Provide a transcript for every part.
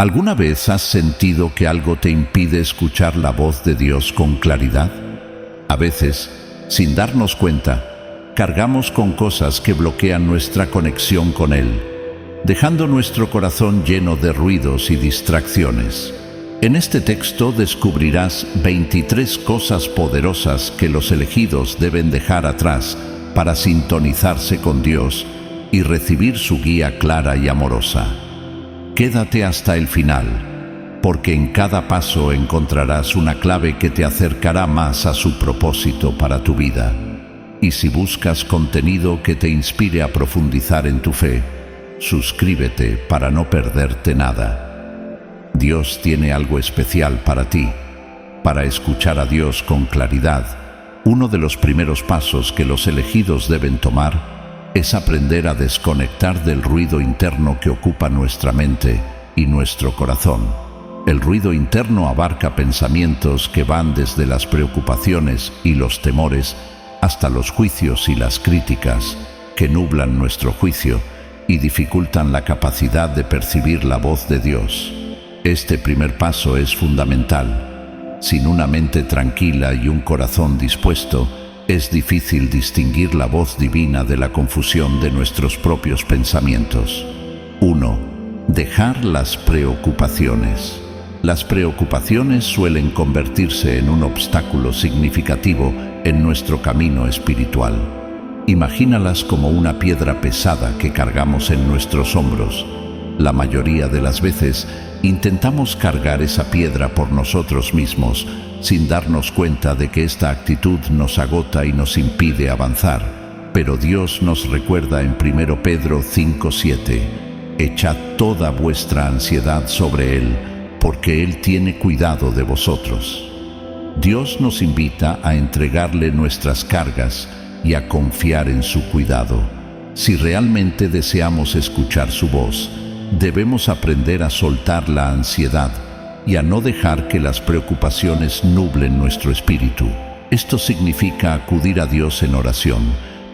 ¿Alguna vez has sentido que algo te impide escuchar la voz de Dios con claridad? A veces, sin darnos cuenta, cargamos con cosas que bloquean nuestra conexión con Él, dejando nuestro corazón lleno de ruidos y distracciones. En este texto descubrirás 23 cosas poderosas que los elegidos deben dejar atrás para sintonizarse con Dios y recibir su guía clara y amorosa. Quédate hasta el final, porque en cada paso encontrarás una clave que te acercará más a su propósito para tu vida. Y si buscas contenido que te inspire a profundizar en tu fe, suscríbete para no perderte nada. Dios tiene algo especial para ti. Para escuchar a Dios con claridad, uno de los primeros pasos que los elegidos deben tomar es aprender a desconectar del ruido interno que ocupa nuestra mente y nuestro corazón. El ruido interno abarca pensamientos que van desde las preocupaciones y los temores hasta los juicios y las críticas que nublan nuestro juicio y dificultan la capacidad de percibir la voz de Dios. Este primer paso es fundamental. Sin una mente tranquila y un corazón dispuesto, es difícil distinguir la voz divina de la confusión de nuestros propios pensamientos. 1. Dejar las preocupaciones. Las preocupaciones suelen convertirse en un obstáculo significativo en nuestro camino espiritual. Imagínalas como una piedra pesada que cargamos en nuestros hombros. La mayoría de las veces intentamos cargar esa piedra por nosotros mismos, sin darnos cuenta de que esta actitud nos agota y nos impide avanzar. Pero Dios nos recuerda en 1 Pedro 5:7, «Echad toda vuestra ansiedad sobre Él, porque Él tiene cuidado de vosotros». Dios nos invita a entregarle nuestras cargas y a confiar en su cuidado. Si realmente deseamos escuchar su voz, debemos aprender a soltar la ansiedad y a no dejar que las preocupaciones nublen nuestro espíritu. Esto significa acudir a Dios en oración,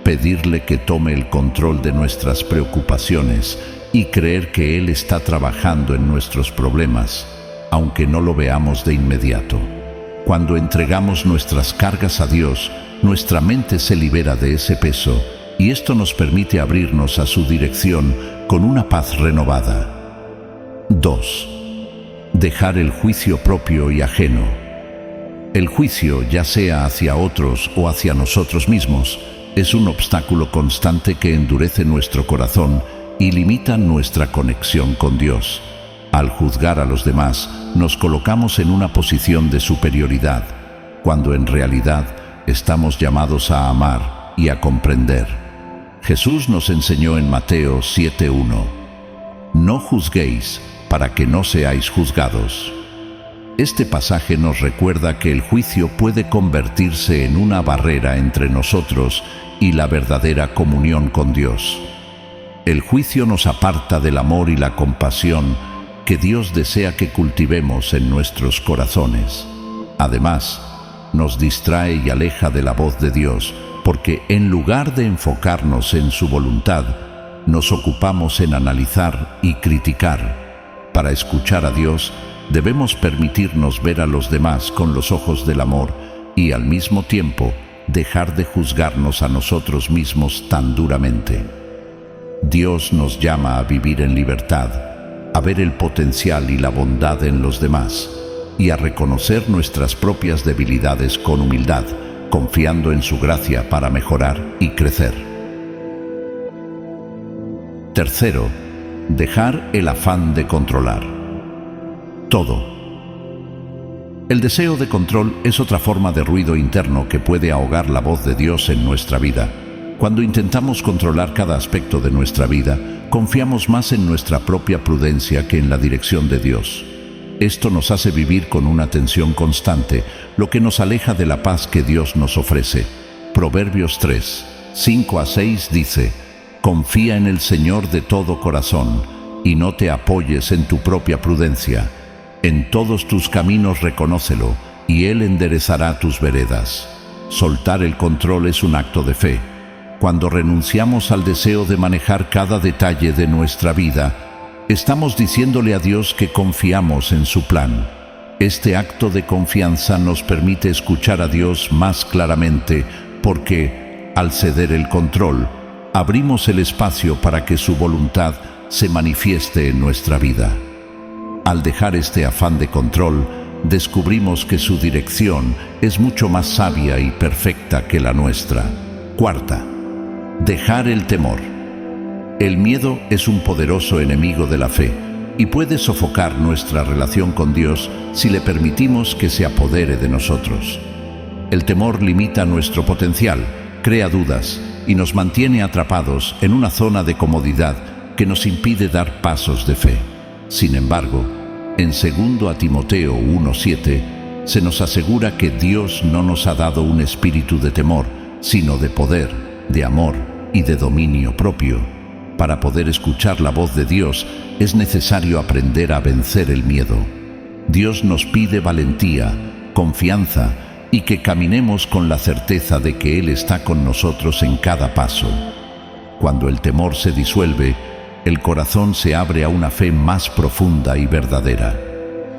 pedirle que tome el control de nuestras preocupaciones y creer que Él está trabajando en nuestros problemas, aunque no lo veamos de inmediato. Cuando entregamos nuestras cargas a Dios, nuestra mente se libera de ese peso y esto nos permite abrirnos a su dirección con una paz renovada. 2. Dejar el juicio propio y ajeno. El juicio, ya sea hacia otros o hacia nosotros mismos, es un obstáculo constante que endurece nuestro corazón y limita nuestra conexión con Dios. Al juzgar a los demás, nos colocamos en una posición de superioridad, cuando en realidad estamos llamados a amar y a comprender. Jesús nos enseñó en Mateo 7:1, «No juzguéis para que no seáis juzgados». Este pasaje nos recuerda que el juicio puede convertirse en una barrera entre nosotros y la verdadera comunión con Dios. El juicio nos aparta del amor y la compasión que Dios desea que cultivemos en nuestros corazones. Además, nos distrae y aleja de la voz de Dios, porque en lugar de enfocarnos en su voluntad, nos ocupamos en analizar y criticar. Para escuchar a Dios, debemos permitirnos ver a los demás con los ojos del amor y al mismo tiempo dejar de juzgarnos a nosotros mismos tan duramente. Dios nos llama a vivir en libertad, a ver el potencial y la bondad en los demás y a reconocer nuestras propias debilidades con humildad, confiando en su gracia para mejorar y crecer. 3. Dejar el afán de controlar. Todo. El deseo de control es otra forma de ruido interno que puede ahogar la voz de Dios en nuestra vida. Cuando intentamos controlar cada aspecto de nuestra vida, confiamos más en nuestra propia prudencia que en la dirección de Dios. Esto nos hace vivir con una tensión constante, lo que nos aleja de la paz que Dios nos ofrece. Proverbios 3:5-6 dice, «Confía en el Señor de todo corazón y no te apoyes en tu propia prudencia. En todos tus caminos reconócelo y Él enderezará tus veredas». Soltar el control es un acto de fe. Cuando renunciamos al deseo de manejar cada detalle de nuestra vida, Estamos diciéndole a Dios que confiamos en su plan. Este acto de confianza nos permite escuchar a Dios más claramente porque, al ceder el control, abrimos el espacio para que su voluntad se manifieste en nuestra vida. Al dejar este afán de control, descubrimos que su dirección es mucho más sabia y perfecta que la nuestra. Cuarta, dejar el temor. El miedo es un poderoso enemigo de la fe y puede sofocar nuestra relación con Dios si le permitimos que se apodere de nosotros. El temor limita nuestro potencial, crea dudas y nos mantiene atrapados en una zona de comodidad que nos impide dar pasos de fe. Sin embargo, en 2 Timoteo 1:7 se nos asegura que Dios no nos ha dado un espíritu de temor, sino de poder, de amor y de dominio propio. Para poder escuchar la voz de Dios es necesario aprender a vencer el miedo. Dios nos pide valentía, confianza y que caminemos con la certeza de que Él está con nosotros en cada paso. Cuando el temor se disuelve, el corazón se abre a una fe más profunda y verdadera.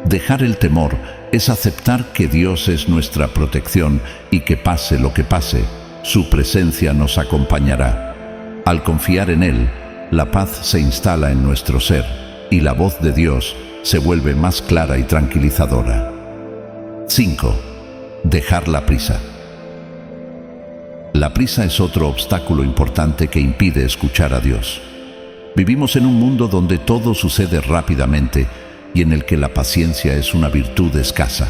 Dejar el temor es aceptar que Dios es nuestra protección y que pase lo que pase, su presencia nos acompañará. Al confiar en Él, la paz se instala en nuestro ser y la voz de Dios se vuelve más clara y tranquilizadora. 5. Dejar la prisa. La prisa es otro obstáculo importante que impide escuchar a Dios. Vivimos en un mundo donde todo sucede rápidamente y en el que la paciencia es una virtud escasa.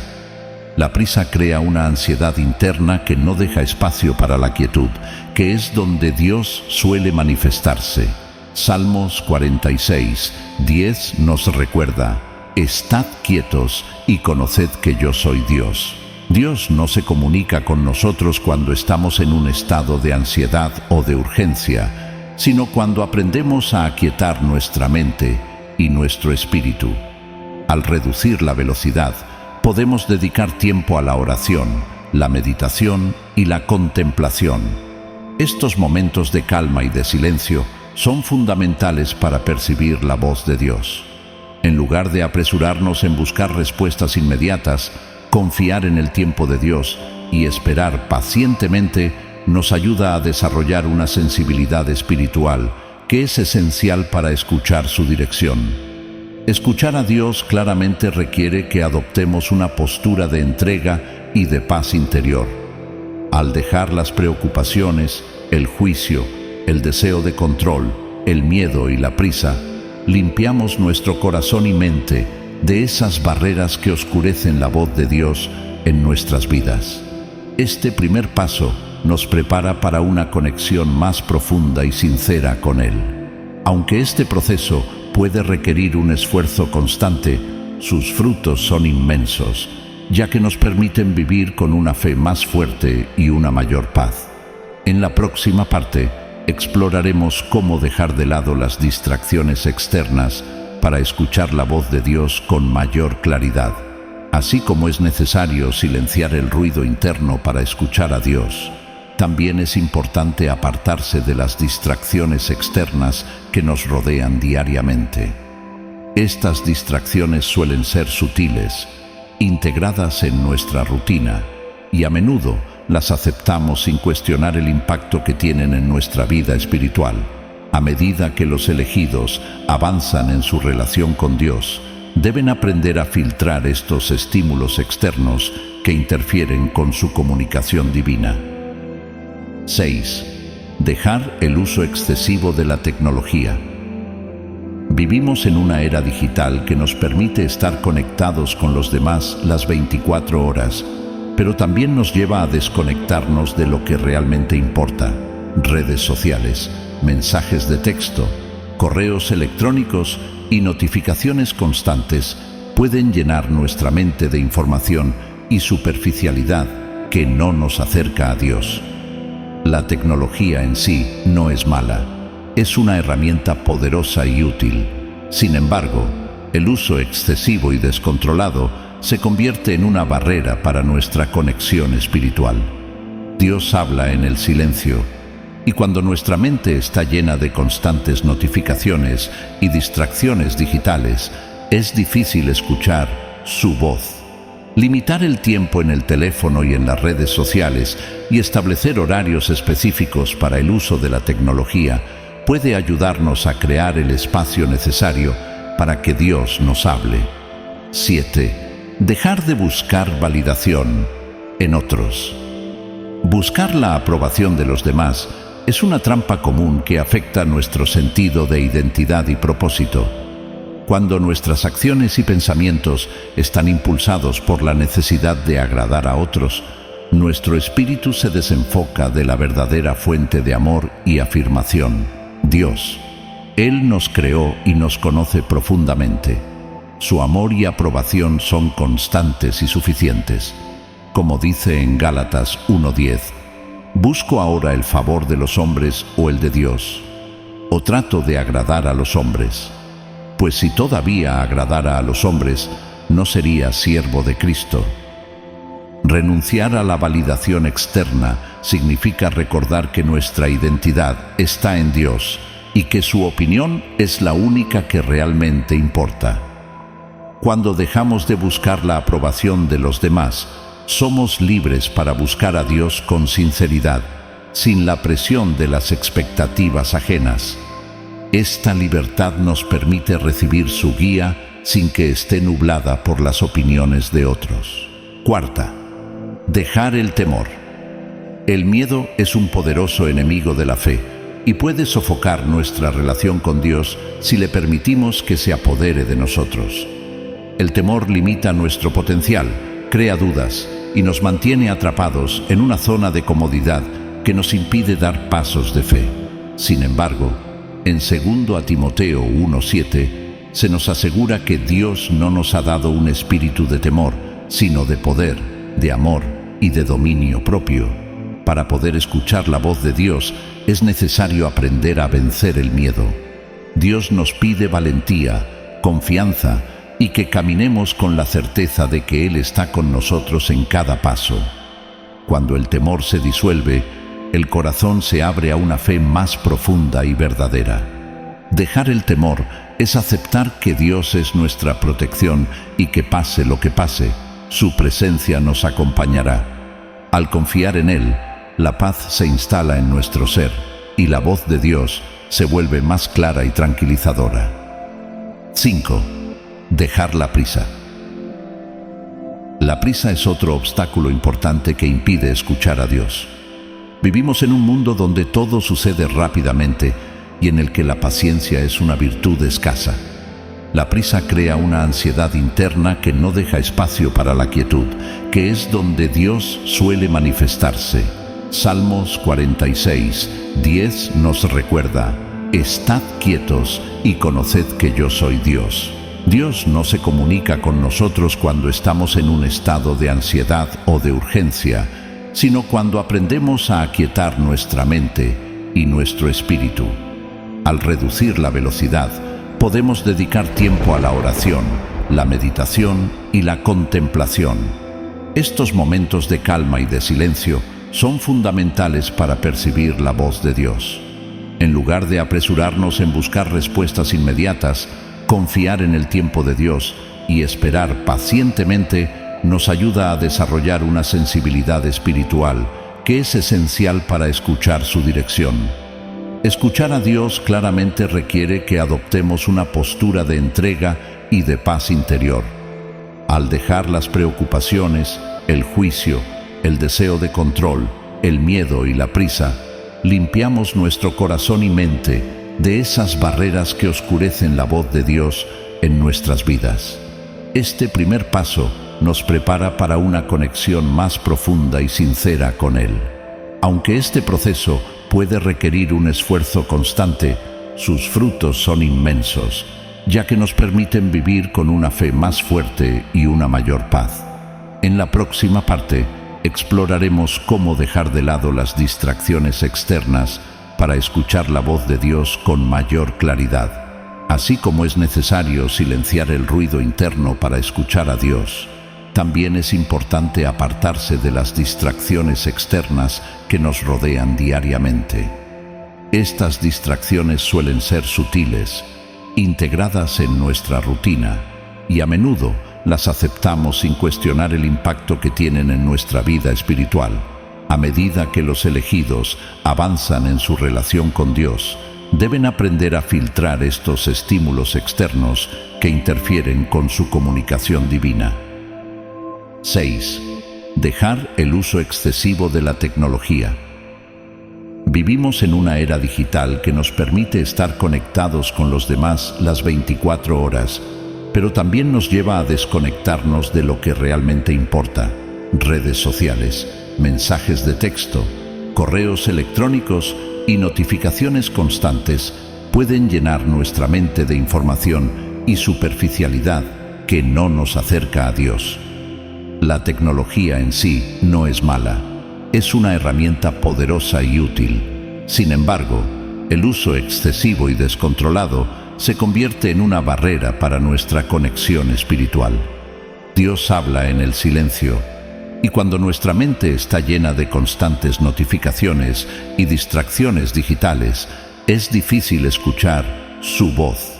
La prisa crea una ansiedad interna que no deja espacio para la quietud, que es donde Dios suele manifestarse. Salmos 46:10 nos recuerda: «Estad quietos y conoced que yo soy Dios». Dios no se comunica con nosotros cuando estamos en un estado de ansiedad o de urgencia, sino cuando aprendemos a aquietar nuestra mente y nuestro espíritu. Al reducir la velocidad, podemos dedicar tiempo a la oración, la meditación y la contemplación. Estos momentos de calma y de silencio son fundamentales para percibir la voz de Dios. En lugar de apresurarnos en buscar respuestas inmediatas, confiar en el tiempo de Dios y esperar pacientemente nos ayuda a desarrollar una sensibilidad espiritual que es esencial para escuchar su dirección. Escuchar a Dios claramente requiere que adoptemos una postura de entrega y de paz interior. Al dejar las preocupaciones, el juicio, el deseo de control, el miedo y la prisa, limpiamos nuestro corazón y mente de esas barreras que oscurecen la voz de Dios en nuestras vidas. Este primer paso nos prepara para una conexión más profunda y sincera con Él. Aunque este proceso puede requerir un esfuerzo constante, sus frutos son inmensos, ya que nos permiten vivir con una fe más fuerte y una mayor paz. En la próxima parte, exploraremos cómo dejar de lado las distracciones externas para escuchar la voz de Dios con mayor claridad. Así como es necesario silenciar el ruido interno para escuchar a Dios, también es importante apartarse de las distracciones externas que nos rodean diariamente. Estas distracciones suelen ser sutiles, integradas en nuestra rutina, y a menudo las aceptamos sin cuestionar el impacto que tienen en nuestra vida espiritual. A medida que los elegidos avanzan en su relación con Dios, deben aprender a filtrar estos estímulos externos que interfieren con su comunicación divina. 6. Dejar el uso excesivo de la tecnología. Vivimos en una era digital que nos permite estar conectados con los demás las 24 horas, pero también nos lleva a desconectarnos de lo que realmente importa: redes sociales, mensajes de texto, correos electrónicos y notificaciones constantes pueden llenar nuestra mente de información y superficialidad que no nos acerca a Dios. La tecnología en sí no es mala, es una herramienta poderosa y útil. Sin embargo, el uso excesivo y descontrolado se convierte en una barrera para nuestra conexión espiritual. Dios habla en el silencio, Y cuando nuestra mente está llena de constantes notificaciones y distracciones digitales, es difícil escuchar su voz. Limitar el tiempo en el teléfono y en las redes sociales y establecer horarios específicos para el uso de la tecnología puede ayudarnos a crear el espacio necesario para que Dios nos hable. 7. Dejar de buscar validación en otros. Buscar la aprobación de los demás es una trampa común que afecta nuestro sentido de identidad y propósito. Cuando nuestras acciones y pensamientos están impulsados por la necesidad de agradar a otros, nuestro espíritu se desenfoca de la verdadera fuente de amor y afirmación, Dios. Él nos creó y nos conoce profundamente. Su amor y aprobación son constantes y suficientes. Como dice en Gálatas 1:10, ¿busco ahora el favor de los hombres o el de Dios? ¿O trato de agradar a los hombres? Pues si todavía agradara a los hombres, no sería siervo de Cristo. Renunciar a la validación externa significa recordar que nuestra identidad está en Dios y que su opinión es la única que realmente importa. Cuando dejamos de buscar la aprobación de los demás, somos libres para buscar a Dios con sinceridad, sin la presión de las expectativas ajenas. Esta libertad nos permite recibir su guía sin que esté nublada por las opiniones de otros. 4. Dejar el temor. El miedo es un poderoso enemigo de la fe y puede sofocar nuestra relación con Dios si le permitimos que se apodere de nosotros. El temor limita nuestro potencial, crea dudas y nos mantiene atrapados en una zona de comodidad que nos impide dar pasos de fe. Sin embargo, en 2 Timoteo 1:7 se nos asegura que Dios no nos ha dado un espíritu de temor, sino de poder, de amor y de dominio propio. Para poder escuchar la voz de Dios es necesario aprender a vencer el miedo. Dios nos pide valentía, confianza y que caminemos con la certeza de que Él está con nosotros en cada paso. Cuando el temor se disuelve, el corazón se abre a una fe más profunda y verdadera. Dejar el temor es aceptar que Dios es nuestra protección y que pase lo que pase, su presencia nos acompañará. Al confiar en Él, la paz se instala en nuestro ser y la voz de Dios se vuelve más clara y tranquilizadora. 5. Dejar la prisa. La prisa es otro obstáculo importante que impide escuchar a Dios. Vivimos en un mundo donde todo sucede rápidamente y en el que la paciencia es una virtud escasa. La prisa crea una ansiedad interna que no deja espacio para la quietud, que es donde Dios suele manifestarse. Salmos 46:10 nos recuerda: «Estad quietos y conoced que yo soy Dios». Dios no se comunica con nosotros cuando estamos en un estado de ansiedad o de urgencia, sino cuando aprendemos a aquietar nuestra mente y nuestro espíritu. Al reducir la velocidad, podemos dedicar tiempo a la oración, la meditación y la contemplación. Estos momentos de calma y de silencio son fundamentales para percibir la voz de Dios. En lugar de apresurarnos en buscar respuestas inmediatas, confiar en el tiempo de Dios y esperar pacientemente nos ayuda a desarrollar una sensibilidad espiritual que es esencial para escuchar su dirección. Escuchar a Dios claramente requiere que adoptemos una postura de entrega y de paz interior. Al dejar las preocupaciones, el juicio, el deseo de control, el miedo y la prisa, limpiamos nuestro corazón y mente de esas barreras que oscurecen la voz de Dios en nuestras vidas. Este primer paso nos prepara para una conexión más profunda y sincera con Él. Aunque este proceso puede requerir un esfuerzo constante, sus frutos son inmensos, ya que nos permiten vivir con una fe más fuerte y una mayor paz. En la próxima parte, exploraremos cómo dejar de lado las distracciones externas para escuchar la voz de Dios con mayor claridad. Así como es necesario silenciar el ruido interno para escuchar a Dios, también es importante apartarse de las distracciones externas que nos rodean diariamente. Estas distracciones suelen ser sutiles, integradas en nuestra rutina, y a menudo las aceptamos sin cuestionar el impacto que tienen en nuestra vida espiritual. A medida que los elegidos avanzan en su relación con Dios, deben aprender a filtrar estos estímulos externos que interfieren con su comunicación divina. 6. Dejar el uso excesivo de la tecnología. Vivimos en una era digital que nos permite estar conectados con los demás las 24 horas, pero también nos lleva a desconectarnos de lo que realmente importa: redes sociales, mensajes de texto, correos electrónicos y notificaciones constantes pueden llenar nuestra mente de información y superficialidad que no nos acerca a Dios. La tecnología en sí no es mala, es una herramienta poderosa y útil. Sin embargo, el uso excesivo y descontrolado se convierte en una barrera para nuestra conexión espiritual. Dios habla en el silencio, y cuando nuestra mente está llena de constantes notificaciones y distracciones digitales, es difícil escuchar su voz.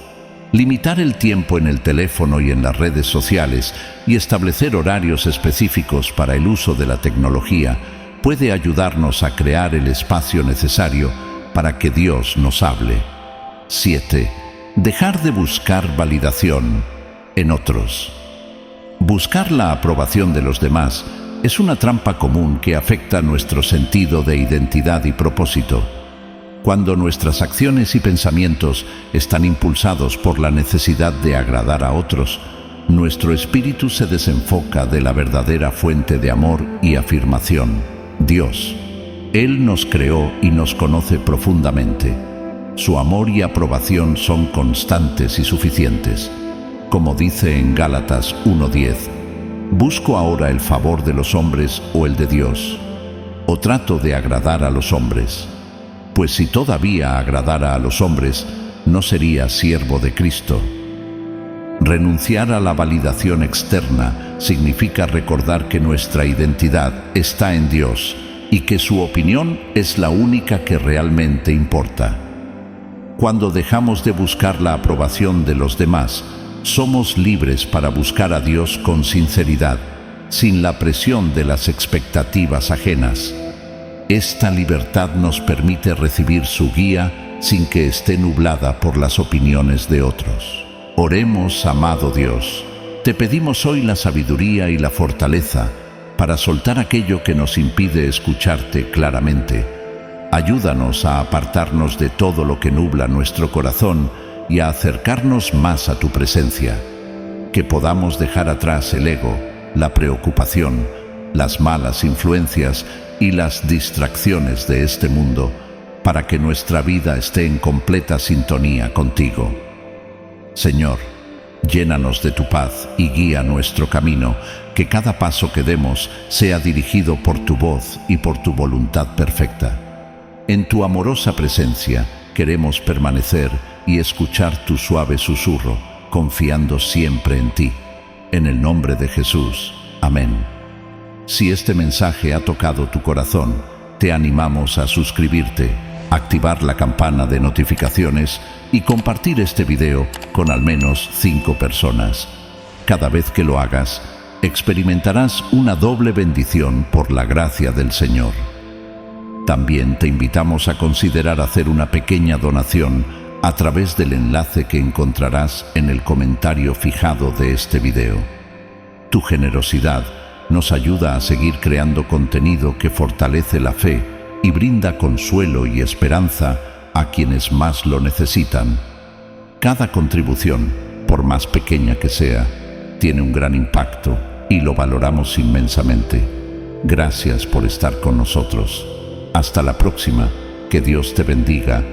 Limitar el tiempo en el teléfono y en las redes sociales y establecer horarios específicos para el uso de la tecnología puede ayudarnos a crear el espacio necesario para que Dios nos hable. 7. Dejar de buscar validación en otros. Buscar la aprobación de los demás es una trampa común que afecta nuestro sentido de identidad y propósito. Cuando nuestras acciones y pensamientos están impulsados por la necesidad de agradar a otros, nuestro espíritu se desenfoca de la verdadera fuente de amor y afirmación, Dios. Él nos creó y nos conoce profundamente. Su amor y aprobación son constantes y suficientes. Como dice en Gálatas 1:10, ¿busco ahora el favor de los hombres o el de Dios? ¿O trato de agradar a los hombres? Pues si todavía agradara a los hombres, no sería siervo de Cristo. Renunciar a la validación externa significa recordar que nuestra identidad está en Dios y que su opinión es la única que realmente importa. Cuando dejamos de buscar la aprobación de los demás, somos libres para buscar a Dios con sinceridad, sin la presión de las expectativas ajenas. Esta libertad nos permite recibir su guía sin que esté nublada por las opiniones de otros. Oremos, amado Dios. Te pedimos hoy la sabiduría y la fortaleza para soltar aquello que nos impide escucharte claramente. Ayúdanos a apartarnos de todo lo que nubla nuestro corazón y a acercarnos más a tu presencia. Que podamos dejar atrás el ego, la preocupación, las malas influencias y las distracciones de este mundo para que nuestra vida esté en completa sintonía contigo. Señor, llénanos de tu paz y guía nuestro camino, que cada paso que demos sea dirigido por tu voz y por tu voluntad perfecta. En tu amorosa presencia queremos permanecer y escuchar tu suave susurro, confiando siempre en ti. En el nombre de Jesús. Amén. Si este mensaje ha tocado tu corazón, te animamos a suscribirte, activar la campana de notificaciones y compartir este video con al menos 5 personas. Cada vez que lo hagas, experimentarás una doble bendición por la gracia del Señor. También te invitamos a considerar hacer una pequeña donación a través del enlace que encontrarás en el comentario fijado de este video. Tu generosidad nos ayuda a seguir creando contenido que fortalece la fe y brinda consuelo y esperanza a quienes más lo necesitan. Cada contribución, por más pequeña que sea, tiene un gran impacto y lo valoramos inmensamente. Gracias por estar con nosotros. Hasta la próxima. Que Dios te bendiga